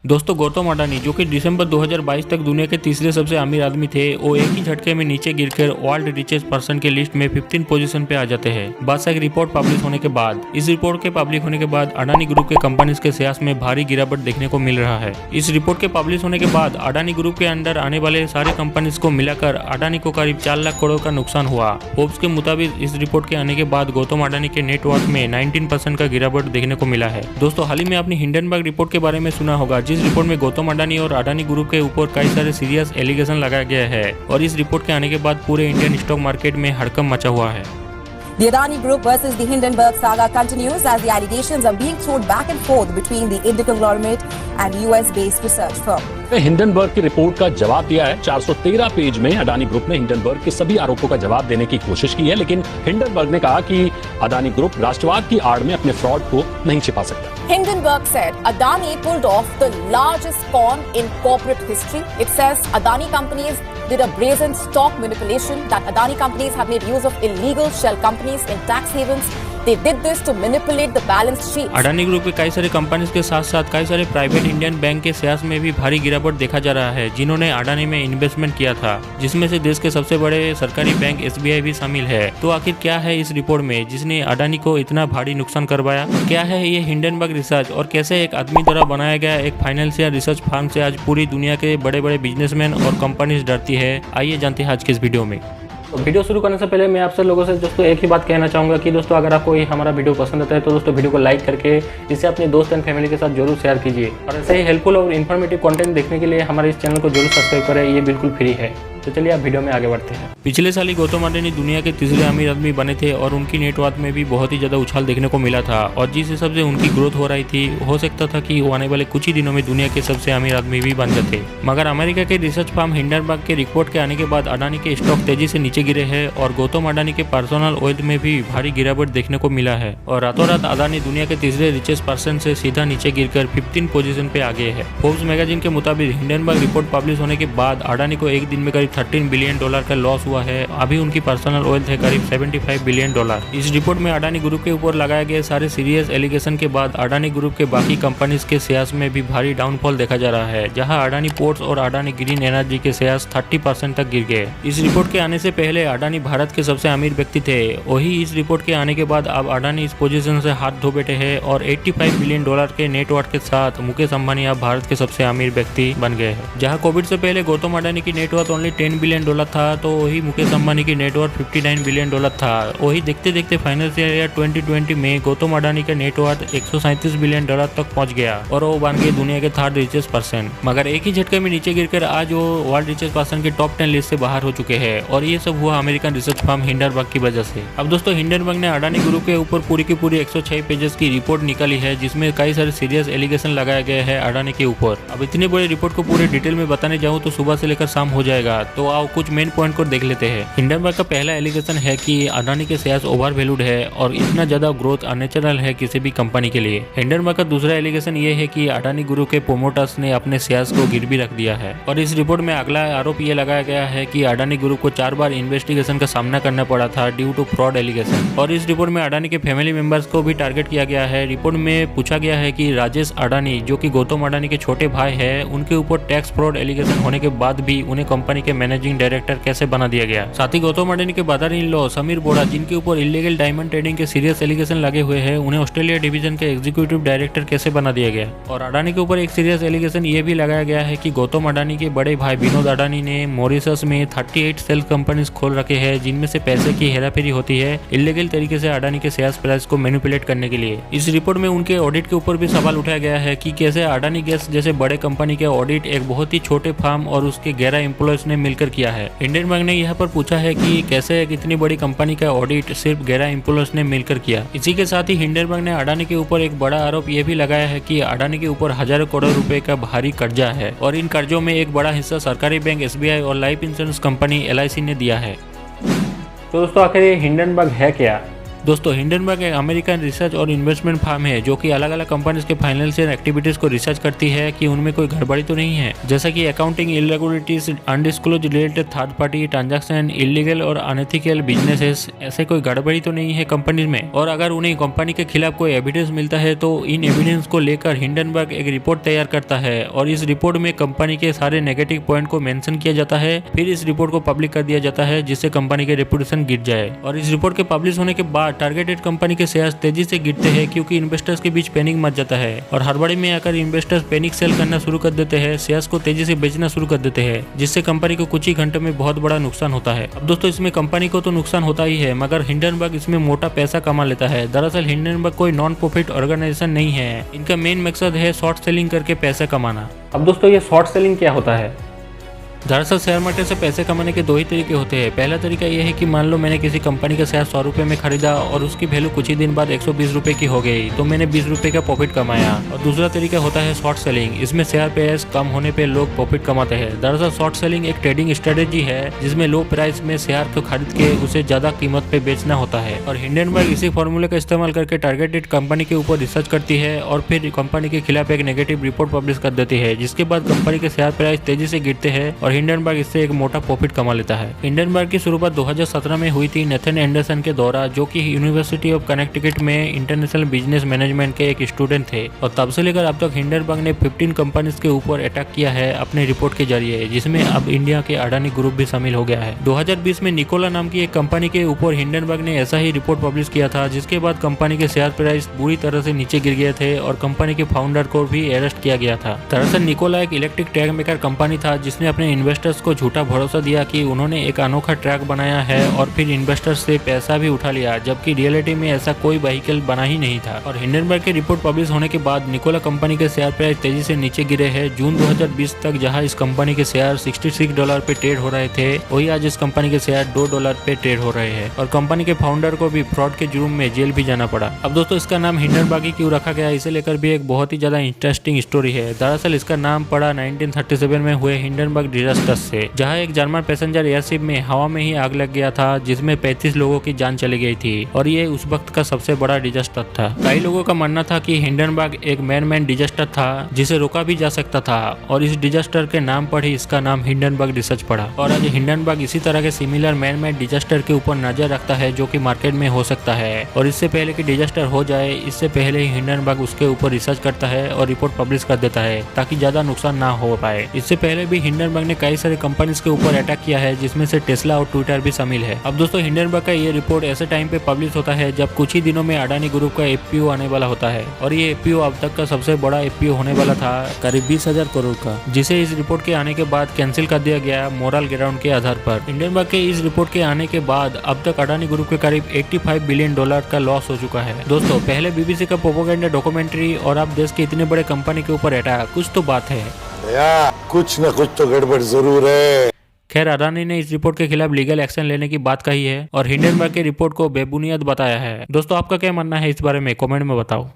दोस्तों गौतम अडानी जो कि दिसंबर 2022 तक दुनिया के तीसरे सबसे अमीर आदमी थे, वो एक ही झटके में नीचे गिरकर वर्ल्ड रिचेस्ट पर्सन के लिस्ट में 15 पोजीशन पे आ जाते हैं। बस एक रिपोर्ट पब्लिश होने के बाद इस रिपोर्ट के पब्लिक होने के बाद अडानी ग्रुप के कंपनीज के शेयर्स में भारी गिरावट देखने को मिल रहा है। इस रिपोर्ट के पब्लिश होने के बाद अडानी ग्रुप के अंडर आने वाले सारे कंपनीज को मिलाकर अडानी को करीब 4 लाख करोड़ का नुकसान हुआ। फोर्ब्स के मुताबिक इस रिपोर्ट के आने के बाद गौतम अडानी के नेटवर्थ में 19% का गिरावट देखने को मिला है। दोस्तों हाल ही में आपने हिंडनबर्ग रिपोर्ट के बारे में सुना होगा, जिस रिपोर्ट में गौतम अडानी और अडानी ग्रुप के ऊपर कई सारे सीरियस एलिगेशन लगाया गया है और इस रिपोर्ट के आने के बाद पूरे इंडियन स्टॉक मार्केट में हड़कंप मचा हुआ है। The Adani Group versus the Hindenburg saga continues as the allegations are being thrown back and forth between the Indian conglomerate and US-based research firm. Hindenburg की रिपोर्ट का जवाब दिया है। 413 पेज में अडानी ग्रुप ने हिंडनबर्ग के सभी आरोपों का जवाब देने की कोशिश की है, लेकिन हिंडनबर्ग ने कहा कि अडानी ग्रुप राष्ट्रवाद की आड़ में अपने फ्रॉड को नहीं छिपा सकता। Hindenburg said Adani pulled off the largest con in corporate history. It says Adani companies did a brazen stock manipulation, that Adani companies have made use of illegal shell companies in tax havens. They did this to manipulate the balance sheet. Adani group के कई सारे companies के साथ साथ कई सारे private Indian bank के shares में भी भारी गिरावट देखा जा रहा है, जिन्होंने अडानी में इन्वेस्टमेंट किया था, जिसमें से देश के सबसे बड़े सरकारी बैंक SBI भी शामिल है। तो आखिर क्या है इस रिपोर्ट में जिसने अडानी को इतना भारी नुकसान करवाया? क्या है ये हिंडनबर्ग रिसर्च और कैसे एक आदमी द्वारा बनाया गया एक फाइनेंशियल रिसर्च फर्म से आज पूरी दुनिया के बड़े बड़े बिजनेसमैन और कंपनीज डरती है? आइए जानते हैं आज के इस वीडियो में। तो वीडियो शुरू करने से पहले मैं आपसे लोगों से दोस्तों एक ही बात कहना चाहूँगा कि दोस्तों अगर आपको ये हमारा वीडियो पसंद आता है तो दोस्तों वीडियो को लाइक करके इसे अपने दोस्त एंड फैमिली के साथ जरूर शेयर कीजिए और ऐसे ही हेल्पफुल और इन्फॉर्मेटिव कंटेंट देखने के लिए हमारे इस चैनल को जरूर सब्सक्राइब करें, ये बिल्कुल फ्री है। तो चलिए आप वीडियो में आगे बढ़ते हैं। पिछले साल ही गौतम अडानी दुनिया के तीसरे अमीर आदमी बने थे और उनकी नेटवर्थ में भी बहुत ही ज्यादा उछाल देखने को मिला था और जिस हिसाब से उनकी ग्रोथ हो रही थी, हो सकता था कि वो आने वाले कुछ ही दिनों में दुनिया के सबसे अमीर आदमी भी बन जाते। मगर अमेरिका के रिसर्च फर्म हिंडनबर्ग के रिपोर्ट के आने के बाद अडानी के स्टॉक तेजी से नीचे गिरे हैं और गौतम अडानी के पर्सनल वेल्थ में भी भारी गिरावट देखने को मिला है और रातों रात अडानी दुनिया के तीसरे रिचेस्ट पर्सन से सीधा नीचे गिरकर 15 पोजीशन पे आ गए हैं। फोर्ब्स मैगजीन के मुताबिक हिंडनबर्ग रिपोर्ट पब्लिश होने के बाद अडानी को एक दिन में करीब $13 बिलियन का लॉस हुआ है। अभी उनकी पर्सनल वेल्थ है करीब $75 बिलियन। इस रिपोर्ट में अडानी ग्रुप के ऊपर लगाए गए सारे सीरियस एलिगेशन के बाद अडानी ग्रुप के बाकी कंपनीज के शेयर्स में भी भारी डाउनफॉल देखा जा रहा है, जहां अडानी पोर्ट्स और अडानी ग्रीन एनर्जी के शेयर्स 30% तक गिर गए। इस रिपोर्ट के आने से पहले अडानी भारत के सबसे अमीर व्यक्ति थे, वही इस रिपोर्ट के आने के बाद अब अडानी इस पोजीशन से हाथ धो बैठे हैं और $85 बिलियन के नेटवर्थ के साथ मुकेश अंबानी अब भारत के सबसे अमीर व्यक्ति बन गए हैं। जहां कोविड से पहले गौतम अडानी की नेटवर्थ ओनली $10 बिलियन था, तो वही मुकेश अंबानी की नेटवर्थ $59 बिलियन था। वही देखते देखते फाइनेंशियल ईयर 2020 में गौतम अडानी का नेटवर्थ $137 बिलियन तक पहुंच गया और वो बन गए दुनिया के थर्ड रिचेस्ट पर्सन। मगर एक ही झटके में नीचे गिरकर आज वो वर्ल्ड रिचेस्ट पर्सन के टॉप 10 लिस्ट से बाहर हो चुके हैं और ये सब हुआ अमेरिकन रिसर्च फर्म हिंडनबर्ग की वजह से। अब दोस्तों हिंडनबर्ग ने अडानी ग्रुप के ऊपर पूरी की पूरी 106 पेजेस की रिपोर्ट निकाली है, जिसमें कई सारे सीरियस एलिगेशन लगाए गए हैं अडानी के ऊपर। अब इतनी बड़ी रिपोर्ट को पूरे डिटेल में बताने जाऊँ तो सुबह से लेकर शाम हो जाएगा, तो आओ कुछ मेन पॉइंट को देख लेते हैं। हिंडनबर्ग का पहला एलिगेशन है कि अडानी के शेयर्स ओवर वैल्यूड है और इतना ज्यादा ग्रोथ अननेचुरल है किसी भी कंपनी के लिए। हिंडनबर्ग का दूसरा एलिगेशन ये है कि अडानी ग्रुप के प्रोमोटर्स ने अपने शेयर्स को गिरवी रख दिया है और इस रिपोर्ट में अगला आरोप ये लगाया गया है कि अडानी ग्रुप को 4 बार इन्वेस्टिगेशन का सामना करना पड़ा था ड्यू टू फ्रॉड एलिगेशन और इस रिपोर्ट में अडानी के फैमिली मेंबर्स को भी टारगेट किया गया है। रिपोर्ट में पूछा गया है कि राजेश अडानी जो कि गौतम अडानी के छोटे भाई है, उनके ऊपर टैक्स फ्रॉड एलिगेशन होने के बाद भी उन्हें कंपनी के मैनेजिंग डायरेक्टर कैसे बना दिया गया। साथ ही गौतम अडानी के ब्रदर इन लॉ समीर बोरा, जिनके ऊपर इलीगल डायमंड ट्रेडिंग के सीरियस एलिगेशन लगे हुए हैं, उन्हें ऑस्ट्रेलिया डिवीजन के एग्जीक्यूटिव डायरेक्टर कैसे बना दिया गया। और अडानी के ऊपर एक सीरियस एलिगेशन ये भी लगाया गया है कि गौतम अडानी के बड़े भाई विनोद अडानी ने मॉरिशस में 38 सेल कंपनीज खोल रखे हैं, जिनमें से पैसे की हेराफेरी होती है इलीगल तरीके से अडानी के शेयर प्राइस को मैनिपुलेट करने के लिए। इस रिपोर्ट में उनके ऑडिट के ऊपर भी सवाल उठाया गया है कि कैसे अडानी गैस जैसे बड़े कंपनी के ऑडिट एक बहुत ही छोटे फर्म और उसके 11 एम्प्लॉयज ने मिलकर किया है। हिंडनबर्ग ने यहाँ पर पूछा है कि कैसे एक इतनी बड़ी कंपनी का ऑडिट सिर्फ 11 एम्प्लॉयज ने मिलकर किया। इसी के साथ ही हिंडनबर्ग ने अडानी के ऊपर एक बड़ा आरोप यह भी लगाया है कि अडानी के ऊपर हजारों करोड़ रुपए का भारी कर्जा है और इन कर्जों में एक बड़ा हिस्सा सरकारी बैंक SBI और लाइफ इंश्योरेंस कंपनी LIC ने दिया है। तो दोस्तों आखिर ये हिंडनबर्ग है क्या? दोस्तों हिंडनबर्ग एक अमेरिकन रिसर्च और इन्वेस्टमेंट फर्म है जो कि अलग अलग कंपनीज के फाइनेंशियल एक्टिविटीज को रिसर्च करती है कि उनमें कोई गड़बड़ी तो नहीं है, जैसा कि accounting irregularities, undisclosed related third party transaction, illegal और अनएथिकल बिजनेसेस, ऐसे कोई गड़बड़ी तो नहीं है कंपनी में। और अगर उन्हें कंपनी के खिलाफ कोई एविडेंस मिलता है तो इन एविडेंस को लेकर हिंडनबर्ग एक रिपोर्ट तैयार करता है और इस रिपोर्ट में कंपनी के सारे नेगेटिव पॉइंट को मेंशन किया जाता है। फिर इस रिपोर्ट को पब्लिक कर दिया जाता है जिससे कंपनी के रेपुटेशन गिर जाए। और इस रिपोर्ट के पब्लिश होने के बाद टारगेटेड कंपनी के शेयर्स तेजी से गिरते हैं क्योंकि इन्वेस्टर्स के बीच पैनिक मच जाता है और हड़बड़ी में आकर इन्वेस्टर्स पैनिक सेल करना शुरू कर देते हैं, शेयर्स को तेजी से बेचना शुरू कर देते हैं, जिससे कंपनी को कुछ ही घंटों में बहुत बड़ा नुकसान होता है। अब दोस्तों इसमें कंपनी को तो नुकसान होता ही है मगर हिंडनबर्ग इसमें मोटा पैसा कमा लेता है। दरअसल हिंडनबर्ग कोई नॉन प्रॉफिट ऑर्गेनाइजेशन नहीं है, इनका मेन मकसद है शॉर्ट सेलिंग करके पैसा कमाना। अब दोस्तों ये शॉर्ट सेलिंग क्या होता है? दरअसल शेयर मार्केट से पैसे कमाने के दो ही तरीके होते हैं। पहला तरीका यह है कि मान लो मैंने किसी कंपनी का शेयर 100 रुपये में खरीदा और उसकी वैल्यू कुछ ही दिन बाद 120 रुपये की हो गई तो मैंने 20 रुपये का प्रॉफिट कमाया। और दूसरा तरीका होता है शॉर्ट सेलिंग, इसमें शेयर प्राइस कम होने पे लोग प्रॉफिट कमाते हैं। दरअसल शॉर्ट सेलिंग एक ट्रेडिंग स्ट्रेटेजी है जिसमें लो प्राइस में शेयर को खरीद के उसे ज्यादा कीमत पे बेचना होता है। और हिंडनबर्ग इसी फॉर्मूले का इस्तेमाल करके टारगेटेड कंपनी के ऊपर रिसर्च करती है और फिर कंपनी के खिलाफ एक नेगेटिव रिपोर्ट पब्लिश कर देती है, जिसके बाद कंपनी के शेयर प्राइस तेजी से गिरते हैं और हिंडनबर्ग इससे एक मोटा प्रॉफिट कमा लेता है। हिंडनबर्ग की शुरुआत 2017 में हुई थी नेथन एंडरसन के द्वारा, जो कि यूनिवर्सिटी ऑफ कनेक्टिकट में इंटरनेशनल बिजनेस मैनेजमेंट के एक स्टूडेंट थे। और तब से लेकर अब तक हिंडनबर्ग ने 15 कंपनीज के ऊपर अटैक किया है अपने रिपोर्ट के जरिए, जिसमें अब इंडिया के अडानी ग्रुप भी शामिल हो गया है। 2020 में निकोला नाम की एक कंपनी के ऊपर हिंडनबर्ग ने ऐसा ही रिपोर्ट पब्लिश किया था, जिसके बाद कंपनी के शेयर प्राइस बुरी तरह से नीचे गिर गए थे और कंपनी के फाउंडर को भी अरेस्ट किया गया था। दरअसल निकोला एक इलेक्ट्रिक ट्रक मेकर कंपनी था जिसने अपने इन्वेस्टर्स को झूठा भरोसा दिया कि उन्होंने एक अनोखा ट्रक बनाया है और फिर इन्वेस्टर्स से पैसा भी उठा लिया, जबकि रियलिटी में ऐसा कोई व्हीकल बना ही नहीं था। और हिंडनबर्ग की रिपोर्ट पब्लिश होने के बाद निकोला कंपनी के शेयर प्राइस तेजी से नीचे गिरे हैं। जून 2020 तक जहां इस कंपनी के शेयर $66 पे ट्रेड हो रहे थे, वही आज इस कंपनी के शेयर $2 पे ट्रेड हो रहे हैं और कंपनी के फाउंडर को भी फ्रॉड के जुर्म में जेल भी जाना पड़ा। अब दोस्तों इसका नाम हिंडनबर्ग ही क्यों रखा गया, इसे लेकर भी एक बहुत ही ज्यादा इंटरेस्टिंग स्टोरी है। दरअसल इसका नाम पड़ा 1937 में हुए हिंडनबर्ग डिजास्टर से, जहां एक जर्मन पैसेंजर एयरशिप में हवा में ही आग लग गया था जिसमें 35 लोगों की जान चली गई थी और ये उस वक्त का सबसे बड़ा डिजास्टर था। कई लोगों का मानना था कि हिंडनबर्ग एक मैन डिजास्टर था जिसे रोका भी जा सकता था और इस डिजास्टर के नाम पर ही इसका नाम हिंडनबर्ग रिसर्च पड़ा। और आज हिंडनबर्ग इसी तरह के सिमिलर मैन मेड डिजास्टर के ऊपर नजर रखता है जो कि मार्केट में हो सकता है और इससे पहले कि डिजास्टर हो जाए इससे पहले ही हिंडनबर्ग उसके ऊपर रिसर्च करता है और रिपोर्ट पब्लिश कर देता है ताकि ज्यादा नुकसान ना हो पाए। इससे पहले भी हिंडनबर्ग ने कई सारे कंपनीज के ऊपर अटैक किया है जिसमें से टेस्ला और ट्विटर भी शामिल है। अब दोस्तों हिंडनबर्ग का ये रिपोर्ट ऐसे टाइम पे पब्लिश होता है जब कुछ ही दिनों में अडानी ग्रुप का एफपीओ आने वाला होता है और ये एफपीओ अब तक का सबसे बड़ा एफपीओ होने वाला था, करीब 20,000 करोड़ का, जिसे इस रिपोर्ट के आने के बाद कैंसिल कर दिया गया मोरल ग्राउंड के आधार पर। हिंडनबर्ग के इस रिपोर्ट के आने के बाद अब तक अडानी ग्रुप के करीब $85 बिलियन का लॉस हो चुका है। दोस्तों पहले बीबीसी का प्रोपेगेंडा डॉक्यूमेंट्री और अब देश के इतने बड़े कंपनी के ऊपर अटैक, कुछ तो बात है यार, कुछ न कुछ तो गड़बड़ जरूर है। खैर अडानी ने इस रिपोर्ट के खिलाफ लीगल एक्शन लेने की बात कही है और हिंडनबर्ग के रिपोर्ट को बेबुनियाद बताया है। दोस्तों आपका क्या मानना है इस बारे में, कमेंट में बताओ।